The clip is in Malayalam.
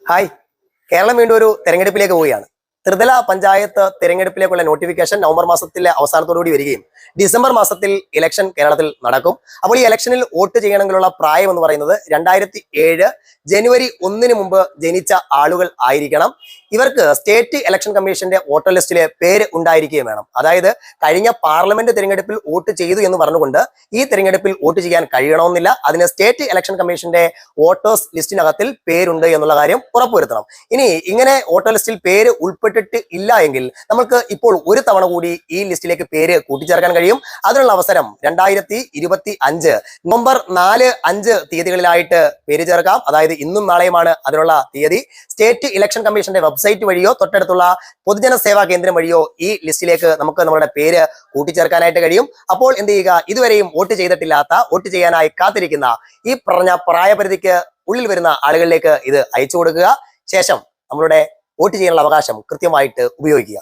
ഹായ്. കേരളം വീണ്ടും ഒരു തെരഞ്ഞെടുപ്പിലേക്ക് പോവുകയാണ്. ത്രിതല പഞ്ചായത്ത് തെരഞ്ഞെടുപ്പിലേക്കുള്ള നോട്ടിഫിക്കേഷൻ നവംബർ മാസത്തിലെ അവസാനത്തോടുകൂടി വരികയും ഡിസംബർ മാസത്തിൽ ഇലക്ഷൻ കേരളത്തിൽ നടക്കും. അപ്പോൾ ഈ ഇലക്ഷനിൽ വോട്ട് ചെയ്യണമെങ്കിലുള്ള പ്രായം എന്ന് പറയുന്നത് 2007 ജനുവരി 1 മുമ്പ് ജനിച്ച ആളുകൾ ആയിരിക്കണം. ഇവർക്ക് സ്റ്റേറ്റ് ഇലക്ഷൻ കമ്മീഷന്റെ വോട്ടർ ലിസ്റ്റിലെ പേര് ഉണ്ടായിരിക്കുകയും വേണം. അതായത് കഴിഞ്ഞ പാർലമെന്റ് തെരഞ്ഞെടുപ്പിൽ വോട്ട് ചെയ്തു എന്ന് പറഞ്ഞുകൊണ്ട് ഈ തെരഞ്ഞെടുപ്പിൽ വോട്ട് ചെയ്യാൻ കഴിയണമെന്നില്ല. അതിന് സ്റ്റേറ്റ് ഇലക്ഷൻ കമ്മീഷന്റെ വോട്ടേഴ്സ് ലിസ്റ്റിനകത്തിൽ പേരുണ്ട് എന്നുള്ള കാര്യം ഉറപ്പുവരുത്തണം. ഇനി ഇങ്ങനെ വോട്ടർ ലിസ്റ്റിൽ പേര് ഉൾപ്പെട്ടിട്ട് ഇല്ല എങ്കിൽ നമുക്ക് ഇപ്പോൾ ഒരു തവണ കൂടി ഈ ലിസ്റ്റിലേക്ക് പേര് കൂട്ടിച്ചേർക്കാൻ കഴിയും. അതിനുള്ള അവസരം 2025 നവംബർ 4, 5 തീയതികളിലായിട്ട് പേര് ചേർക്കാം. അതായത് ഇന്നും നാളെയുമാണ് അതിനുള്ള തീയതി. സ്റ്റേറ്റ് ഇലക്ഷൻ കമ്മീഷന്റെ വെബ്സൈറ്റ് വഴിയോ തൊട്ടടുത്തുള്ള പൊതുജന സേവാ കേന്ദ്രം വഴിയോ ഈ ലിസ്റ്റിലേക്ക് നമുക്ക് നമ്മുടെ പേര് കൂട്ടിച്ചേർക്കാനായിട്ട് കഴിയും. അപ്പോൾ എന്ത് ചെയ്യുക, ഇതുവരെയും വോട്ട് ചെയ്തിട്ടില്ലാത്ത, വോട്ട് ചെയ്യാനായി കാത്തിരിക്കുന്ന ഈ പറഞ്ഞ പ്രായപരിധിക്ക് ഉള്ളിൽ വരുന്ന ആളുകളിലേക്ക് ഇത് അയച്ചു കൊടുക്കുക. ശേഷം നമ്മളുടെ വോട്ട് ചെയ്യാനുള്ള അവകാശം കൃത്യമായിട്ട് ഉപയോഗിക്കുക.